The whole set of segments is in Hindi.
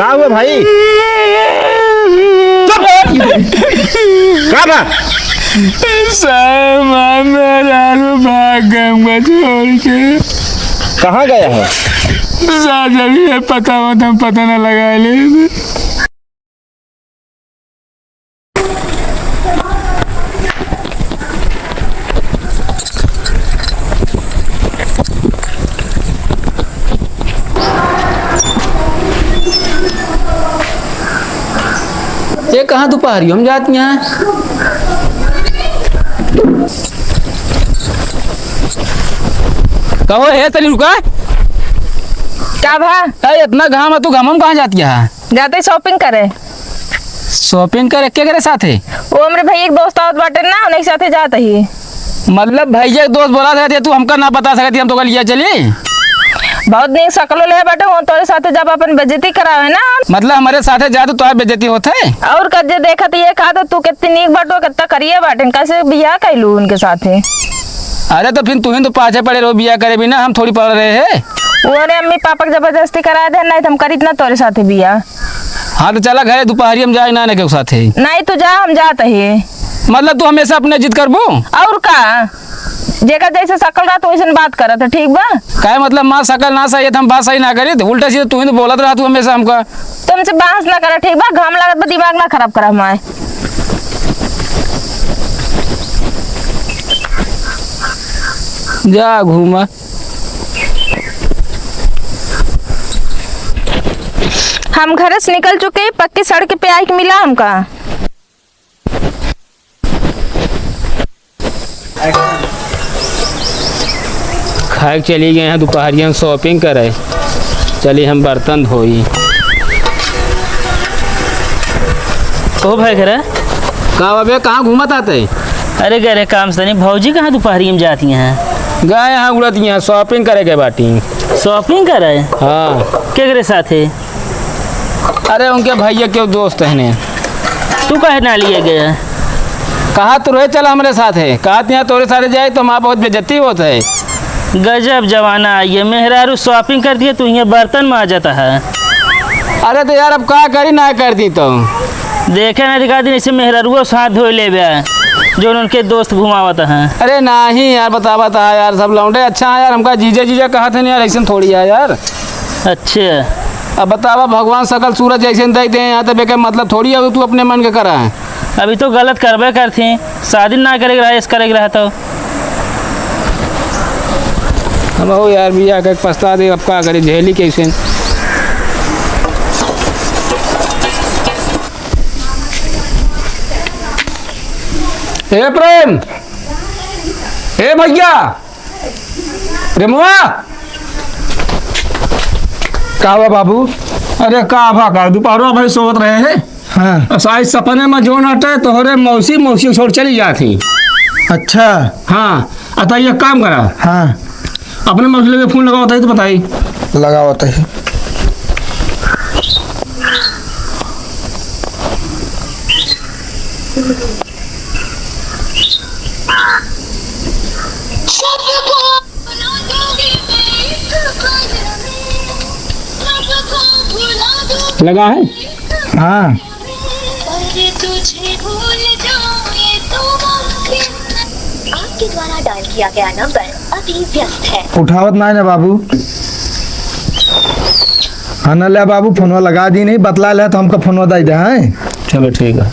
क्या हुआ भाई? क्या था? साहब मेरा भाग गया छोड़ के। कहाँ गया है? जब पता न लगा ले। ये कहाँ दोपहरी हम जाती हैं? कहो है तनी रुका। क्या भा? अरे इतना घाम है तू घाम कहाँ जाती है? जाते शॉपिंग करे। शॉपिंग करे के करे साथे? वो हमरे भाई एक दोस्त आवत बाटे ना, उन्हीं के साथे जात ही। मतलब भैया एक दोस्त बोला था तू हमका ना बता सकती, हम तो कल लिया चली। बहुत नहीं सकलो ले बाटे, वो तोरे साथे जब अपन बेइज्जती करावे ना। मतलब हमारे साथे जा तो तुम्हारी बेइज्जती होता है? और कज्जे देखा तो ये कहा तू कितनी नीक बाटो, कितना करिए बाटे, कैसे बियाह कैलू उनके साथे। अरे तो फिर तू ही तो पाछे पड़े रहो बिया करे बिना, हम थोड़ी पढ़ रहे हैं। वो ने अम्मी पापा की जबरदस्ती करा दे, नहीं तो हम करी इतना तोरे साथे बियाह। हाँ तो चला घर दोपहरी हम जाए ना के साथे। नहीं तू जा, हम जाते ही। मतलब तू हमेशा अपने जिद करबो? और का जेका जैसे सकल रहा तो वैसे बात करत है, ठीक बा? क्या मतलब माँ सकल ना सही है तो हम बात सही ना करी, तो उल्टा सीधा तू ही तो बोलत रहा तू हमेशा हमका। तुमसे बहस ना करा, ठीक बा? घाम लागत बा, दिमाग ना खराब करा हमारे। जा घूमा। हम घर से निकल चुके, पक्की सड़क पे आके मिला हमका। खाए चली गए हैं दोपहरिया शॉपिंग करे, चली हम बर्तन धोई। ओ भाई घर कहा अबे कहाँ घूमत आते? अरे गरे काम से नहीं। भौजी कहाँ दोपहरी में जाती हैं? गए यहाँ उड़ती हैं शॉपिंग करे के बाटी। शॉपिंग करे? हाँ। के करे साथे? अरे उनके भैया के दोस्त हैं। तू कहे ना लिए गया? कहा तो रहे चला हमारे साथ है, कहा यहाँ तोरे साथ जाए तो वहाँ बहुत बेइज्जती होता है। गजब जमाना आई है, मेहरारू शॉपिंग कर दिए तू यहाँ बर्तन में आ जाता है। अरे तो यार अब क्या करी ना कर दी तो देखे ना दिखा दी ऐसे मेहरारू साथ धो ले जो उनके दोस्त घुमावत हैं। अरे नहीं यार बतावा था यार, सब लौंडे अच्छा है यार, हमका जीजा जीजा कहा थे नहीं यार, ऐसा थोड़ी है यार। अच्छा अब बतावा भगवान सकल सूरज जैसे देते हैं यहाँ तक मतलब थोड़ी है तू अपने मन के करा है। अभी तो गलत करबे करती, शादी ना करेगा इस करेगा तो हम हो यार बिया के पछता दे, अब क्या करे झेली कैसे। हे प्रेम, हे भैया प्रेमुआ, का हुआ बाबू? अरे का भागा दोपहर भाई सोच रहे हैं। हाँ। शायद सपने में जो नटे तोहरे मौसी मौसी छोड़ चली जाती। अच्छा। हाँ अतः ये काम करा, हाँ अपने मसले में फोन लगा होता है तो बताई। लगा होता है। लगा है? हाँ आपके द्वारा डायल किया गया नंबर अभी व्यस्त है। उठावत ना है बाबू। हाँ न ले बाबू, फोनवा लगा दी नहीं, बतला ले तो हमका फोनवा दे दे। हाँ चलो ठीक है।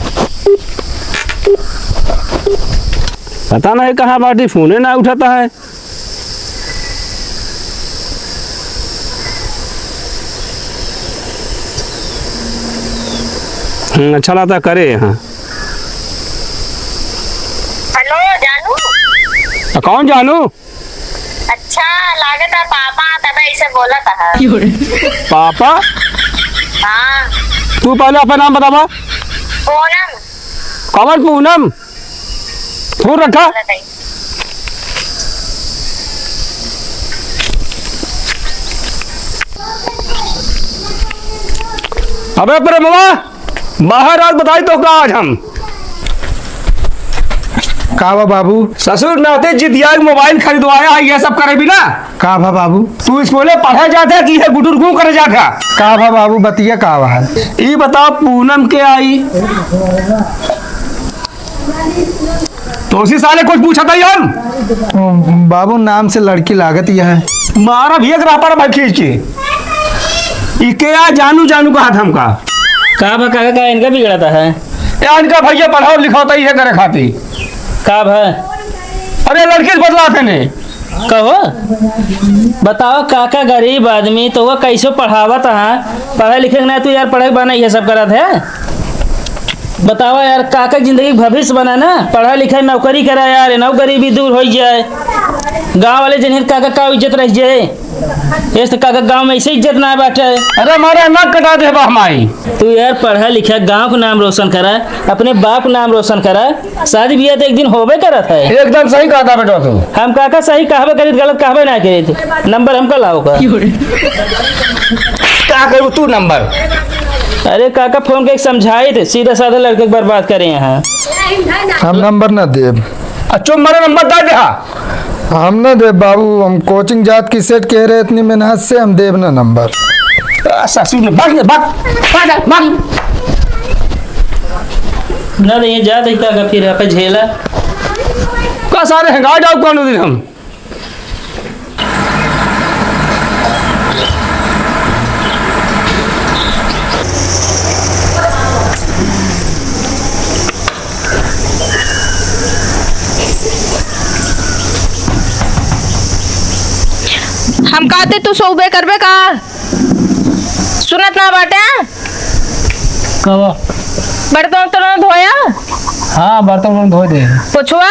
पता नहीं कहाँ बाटी, फोन ना उठाता है। अच्छा लगता करे यहाँ। हेलो जानू। कौन जानू? अच्छा लागत है पापा तब ऐसे बोला था। पापा? हाँ तू पहले अपना नाम बतावा। पूनम। कमर पूनम फोन रखा। अबे प्रेमवा बाहर आज बताई तो का आज हम का बा बाबू? ससुर नाते जिदिया मोबाइल खरीदवाया है, ये सब करे भी ना। का बा बाबू? तू स्कूले पढ़े जाता कि है गुटुर गुं करे जाता? का बा बाबू बतिया का बा? ये बताओ पूनम के आई तो उसी साले कुछ पूछा था हम। बाबू नाम से लड़की लागत यह है। मारा भी एक रापा भाई खींच के इके आ जानू जानू कहा था हमका। का भा काका का इनका बिगड़ता है? यार इनका भैया पढ़ाओ लिखाओ ही है करे खाती। का भा अरे लड़की से बदलाते ने कहो बताओ काका गरीब आदमी तो वह कैसे पढ़ावत है? पढ़े लिखे ना तू यार पढ़े बना ये सब करत है। बताओ यार काका जिंदगी भविष्य बना ना, पढ़ा लिखा नौकरी करा यार, नौ गरीबी दूर हो जाए। गांव वाले जन काका का इज्जत रह जाए। इस काका गांव में ऐसे इज्जत ना बैठे। अरे हमारे नाक कटा दे हमारी। तू यार पढ़ा लिखा गांव का नाम रोशन करा, अपने बाप का नाम रोशन करा। शादी ब्याह तो एक दिन होबे करत है। एकदम सही कहा था बेटा तू। हम काका सही कहबे करी गलत कहबे ना करे थे। नंबर हमका लाओ का क्या करूँ तू नंबर? अरे काका फोन के समझाए थे, सीधा साधा लड़के को बर्बाद करे यहाँ। हम नंबर न देब। अच्छा मेरा नंबर दे दे। हम न देब बाबू, हम कोचिंग जात की सेट कह रहे इतनी मेहनत से, हम देब न नंबर। ससुर ने भाग ना ये जा दे काका फिर आप झेला का सारे हंगा जाओ कौन दिन हम। हम कहते तू सोबे करबे का? सुनत ना बाटे? कहो बर्तन तो धोया? हाँ बर्तन धो दे। पोछुआ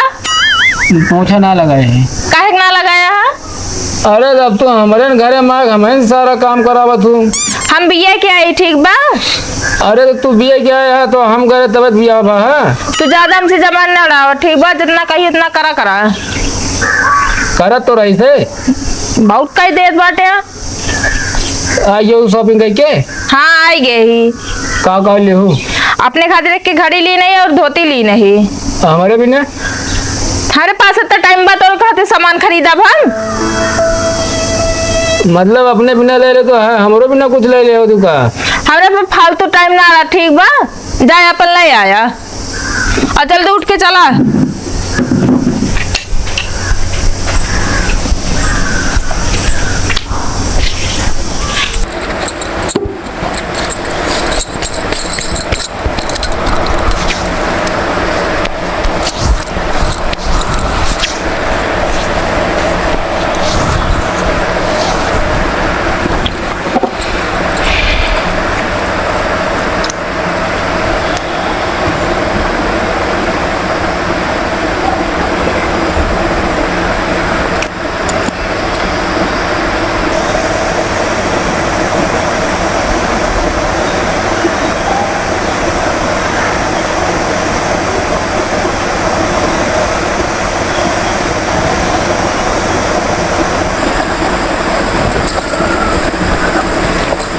पोछा ना लगाए हैं। काहे ना लगाया है? अरे जब तो हमारे घरे माँ हमें सारा काम करावत हूँ। हम बिया के आई ठीक बा? अरे तू बिया क्या है तो हम करे तबियत बिया बा है। तू ज्यादा हमसे जमान ना रहा ठीक बा, जितना कही उतना करा करा। करत तो रही थे बहुत कई देर बाटे। आइयो शॉपिंग करके। हाँ आई गए ही। का ले हूँ अपने खातिर एक की घड़ी ली नहीं और धोती ली नहीं। हमारे बिना हमारे पास इतना टाइम बा तो खातिर सामान खरीदा हम। मतलब अपने बिना ले ले तो है, हमारे बिना कुछ ले ले हो तू का। हमारे पे फालतू टाइम ना रहा ठीक बा, जाए अपन ले आया और जल्दी उठ के चला।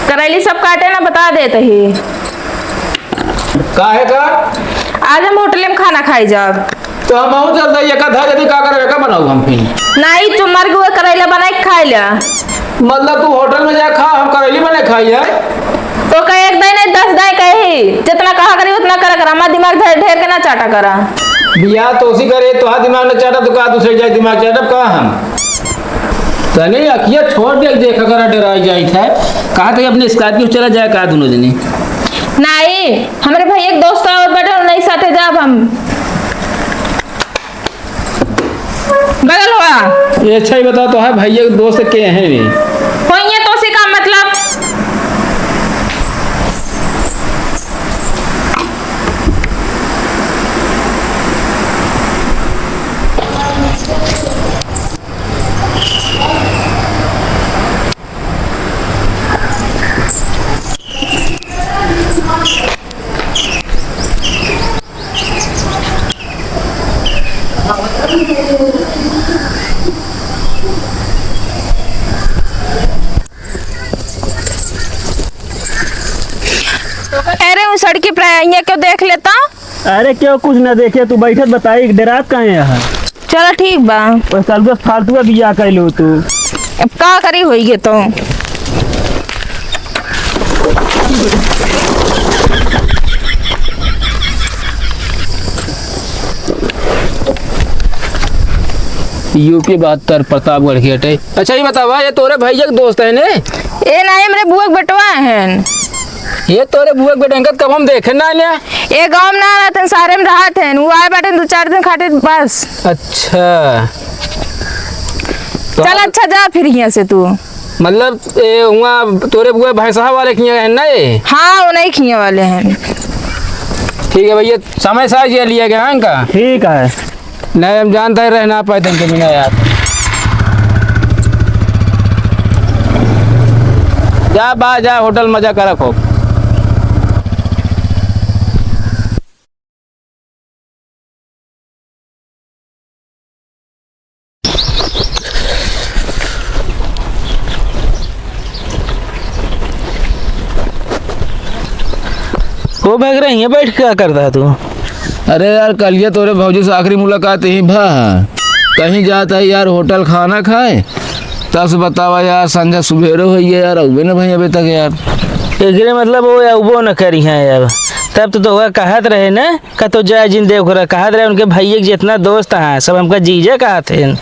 करेली सब काटे ना बता देते ही। काहे का? आज हम होटल में खाना खाई जाब। तो हम आऊँ चलता है का था यदि का करे का बनाऊँ हम फिर। नहीं चुम्मार के करेला बना के खाई लिया। मतलब तू होटल में जा खा, हम करेली बने खाई है। तो कहे एक दिन 10 दिन कही, जितना कहा करी उतना करा करा। हमारा दिमाग ढेर के ना चाटा करा। बिया तो उसी करे तो हाँ दिमाग में चाटा तो का दूसरे जाए दिमाग चाटब का हम तने अखिया छोड़ दे देखा करा डराई जाई था। कहा था अपने स्कॉर्पियो चला जाए का दोनों जने। नहीं हमारे भाई एक दोस्त और बैठे नहीं साथे जाब हम। बगल हुआ ये अच्छा ही बता तो है भैया के दोस्त के हैं भी होइए तो उसी का मतलब। कह रहे हूँ सड़की पर क्यों देख लेता। अरे क्यों कुछ न देखे तू बैठत बताई डरात कहाँ है? चलो ठीक बा। साल फालतू का बिया कर लो तू। अब का करी होई तो यूपी 72 प्रतापगढ़ के हटे। अच्छा ये बतावा, ये तोरे भैया के दोस्त है ने? ए ना हमरे बुआ के बेटवा हैं। ये तोरे बुआ के बेटा कब हम देखे ना लिया? ए गांव में ना रहते सारे में रहते हैं, वो आए बैठे 2-4 दिन खाते बस। अच्छा चल अच्छा जा फिर यहाँ से तू। मतलब वहाँ तोरे बुआ भैंसा वाले किए हैं ना ये? हाँ वो नहीं खिए वाले हैं। ठीक है भैया, समय साइज ये लिया गया है इनका। ठीक है, नहीं हम जानते हैं रहना पाते इनके बिना यार। जा बा जा होटल मजा कर रखो। वो भाग रही है, बैठ क्या करता है तू? अरे यार कल ये तोरे भौजी से आखिरी मुलाकात ही भा, कहीं जाता है यार होटल खाना खाए, तब से बतावा यार संजय सुबेरे हो यार अबे न भाई अभी तक यार। एकरे मतलब वो न करी है यार। तब तो वह कहत रहे ना का तो जय जिन देव कहत रहे उनके भैया जितना दोस्त हैं सब हमका जीजे कहत हैं।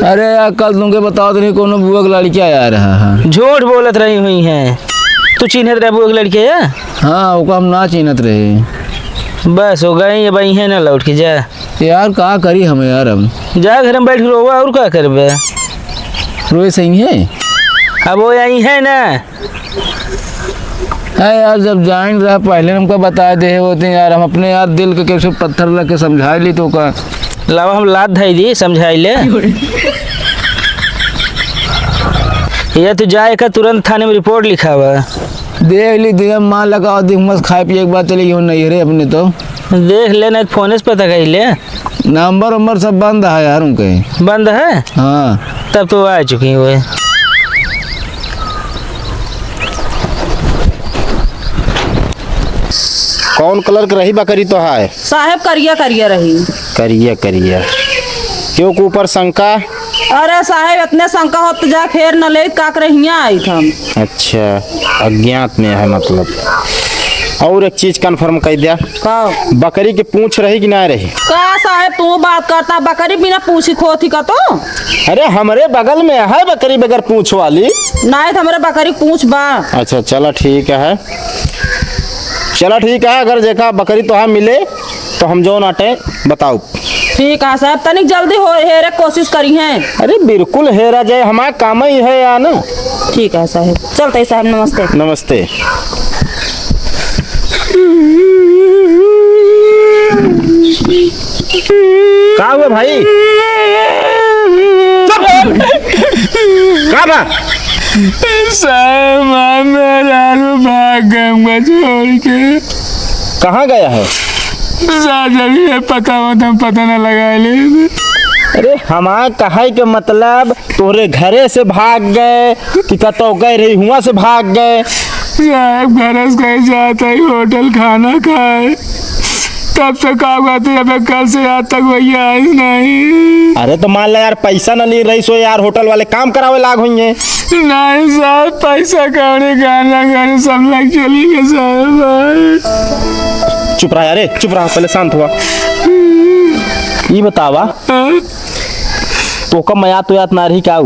अरे यार कल तुमके बताओ तो नहीं कोनो बुआ का लड़किया यार। हाँ झूठ बोलत रही हुई हैं। तू चिन्हत रहे बुआ की लड़की है? हाँ वो हम ना चिन्हत रहे। बस हो गई ये भाई है ना लौट के जा यार कहा करी हमें यार, हम जा घर में बैठ रोवा और क्या करबे? रोए सही है अब वो यही है ना। है यार, जब जान रहा पहले हमको बता दे होते यार, हम अपने यार दिल के कैसे पत्थर रख के समझा ली तो का लावा हम लाद धाई दी समझाई ले। ये तो जाए का तुरंत थाने में रिपोर्ट लिखा हुआ। देख ली दिया माँ लगाओ दी मस्त खाए पिए एक बात चली गई नहीं रे अपने तो देख लेना फोन से पता कर ले। नंबर वंबर सब बंद है यार उनके। बंद है? हाँ तब तो आ चुकी हुए। कौन कलर की रही बकरी तो है? साहेब करिया करिया रही। करिया करिया क्यों के ऊपर शंका? अरे साहेब इतने शंका हो तो जा फेर न ले का कर हियां आई थम। अच्छा अज्ञात में है मतलब। और एक चीज कंफर्म कर दिया, का बकरी की पूंछ रही कि ना रही? का साहेब तू बात करता बकरी बिना पूछी खोती का तो? अरे हमारे बगल में है बकरी बगैर पूंछ वाली। नहीं हमारे बकरी पूछ बा। अच्छा चलो ठीक है, चलो ठीक है। अगर देखा बकरी तो हाँ मिले तो हम जो नाटे बताओ। ठीक है साहब तनिक जल्दी हो हेरे कोशिश करी है। अरे बिल्कुल हेरा जाए, हमारा काम ही है यार ना। ठीक है साहब, चलते साहब नमस्ते। नमस्ते। क्या हुआ भाई? क्या भाग गए छोड़ के। कहाँ गया है? पता न लगा ले। अरे हमारा कहाई के मतलब तोरे घरे से भाग गए कि कतो गए रही हुआ से भाग गए? साहब घर से कहीं जाता ही होटल खाना खाए, तब से काम करते अब कल से आज तक वही आई नहीं। अरे तो मान ला यार पैसा न ले रही सो यार होटल वाले काम करावे लाग हुई है। नहीं साहब पैसा कौड़ी गाना गाने सब लोग चली गए साहब। चुप रहा यार, चुप रहा, पहले शांत हुआ। ये बतावा तो कब मैं तो याद ना रही क्या?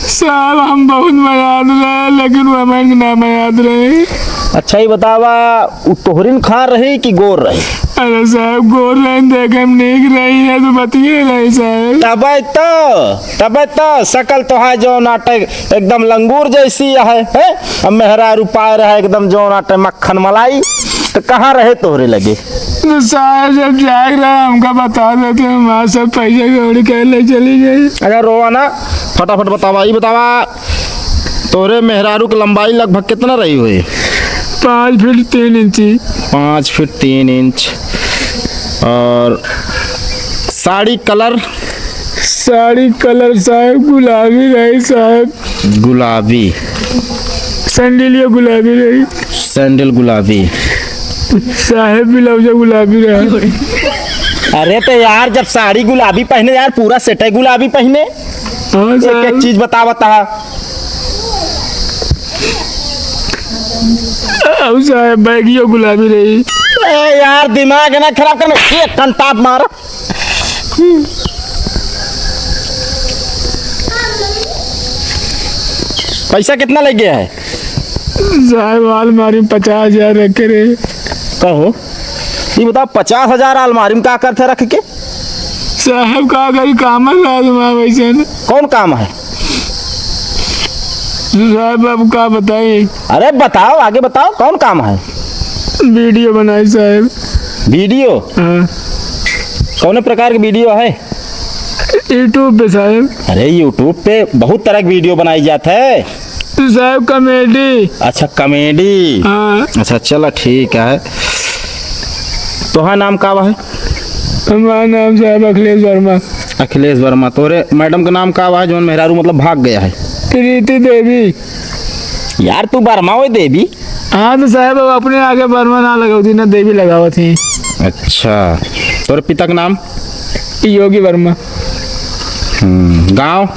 साहब हम बहुत याद रहे लेकिन वो हमारे नाम याद रहे। अच्छा ही बतावा तोहरीन खा रही कि गोर रही? अरे साहब गोर लाइन देखे हम नीक रही है तो बतिए नहीं साहब। तब तो शकल तो है जो नाटक एकदम लंगूर जैसी है, अब मेहरा रुपा रहा एकदम जो नाटक मक्खन मलाई। तो कहाँ रहे तोहरे लगे? तो साहब जब जाग रहा हमका बता देते हमारा सब पैसा कौड़ी कह ले चली गई। अगर रोआ ना फटाफट बतावा। ये बतावा तोरे मेहरारू की लंबाई लगभग कितना रही हुई? 5 फीट 3 इंची। 5 फीट 3 इंच। और साड़ी कलर? साड़ी कलर साहब गुलाबी रही साहब। गुलाबी? सैंडल गुलाबी रही। सैंडल गुलाबी। साहब ब्लाउज गुलाबी रहा। अरे तो यार जब साड़ी गुलाबी पहने यार पूरा सेट है गुलाबी पहने। हाँ एक एक साहब। चीज बता। अब साहब बैगियो गुलाबी रही। ए यार दिमाग है ना खराब करने, एक कंटाप मारा। पैसा कितना लग गया है? साहब अलमारी में 50,000 रखे रहे। कहो ये बताओ 50,000 अलमारी में का करते रख के? साहब का करी काम है वैसे न। कौन काम है? साहब अब का बताइए। अरे बताओ आगे बताओ कौन काम है? वीडियो बनाए साहब। वीडियो? हाँ कौन प्रकार की वीडियो है? यूट्यूब पे साहब। अरे यूट्यूब पे बहुत तरह की वीडियो बनाई जाता है। साहब कॉमेडी। अच्छा कॉमेडी। हाँ अच्छा चलो ठीक है। तोहार नाम का है? हमारा नाम साहब अखिलेश वर्मा। अखिलेश वर्मा। तोरे मैडम का नाम का है जो मेहरारू मतलब भाग गया है? प्रीति देवी। यार तू वर्मा हो देवी? हाँ तो साहब अब अपने आगे वर्मा ना लगाओ थी ना देवी लगावत थी। अच्छा तोरे पिता का नाम? योगी वर्मा। गांव?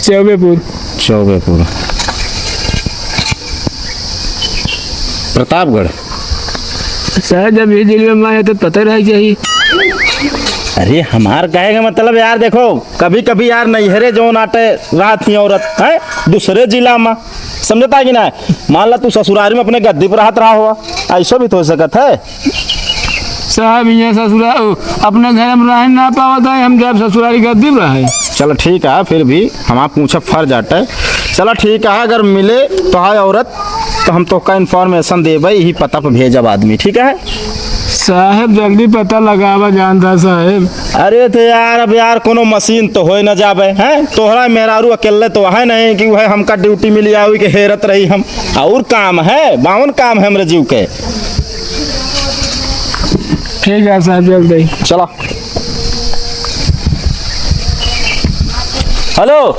चौबेपुर। चौबेपुर। प्रतापगढ़। साहब जब ये जिले में आए तो पता रह चाहिए। अरे हमार कहे का मतलब यार देखो कभी कभी यार नैहरे जो नाटे रात थी औरत है दूसरे जिला में समझता कि ना। मान ला तू ससुरारी में अपने गद्दी पर राहत रहा हुआ ऐसा भी तो हो सकत है। साहब ये ससुराल अपने घर में रह ना पावत है हम जब ससुरारी गद्दी में रहे। चलो ठीक है फिर भी हमारा पूछा फर्ज आटे। चलो ठीक है अगर मिले तो है औरत तो हम तो का इन्फॉर्मेशन देवे यही पता पर भेजब आदमी ठीक है। साहब जल्दी पता लगावा जानता साहब। अरे तो यार अब यार कोनो मशीन तो हो न जावे हैं तोहरा मेहरारू अकेले तो है नहीं कि वह हमका ड्यूटी मिली आई के हेरत रही हम और काम है 52 काम है हमरे जीव के। ठीक है साहब जल्दी। चलो। हेलो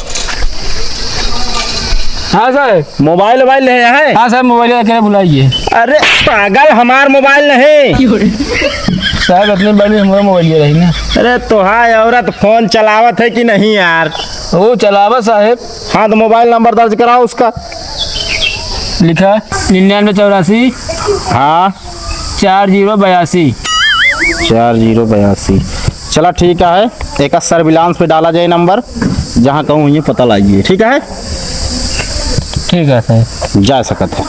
हाँ साहब। मोबाइल वोबाइल ले है? हाँ साहब मोबाइल अकेले बुलाइए। अरे पागल हमार मोबाइल नहीं। साहब अपने बारे में हमारा मोबाइल रही ना। अरे तो हाय औरत फोन चलावत है कि नहीं यार? वो चलावा साहब। हाँ तो मोबाइल नंबर दर्ज कराओ उसका। लिखा 9984। हाँ 4082। 4082। चलो ठीक है एक सर्विलांस पे डाला जाए नंबर जहाँ कहूँ ये पता लाइए ठीक है। ठीक है साहब। जा सकत है।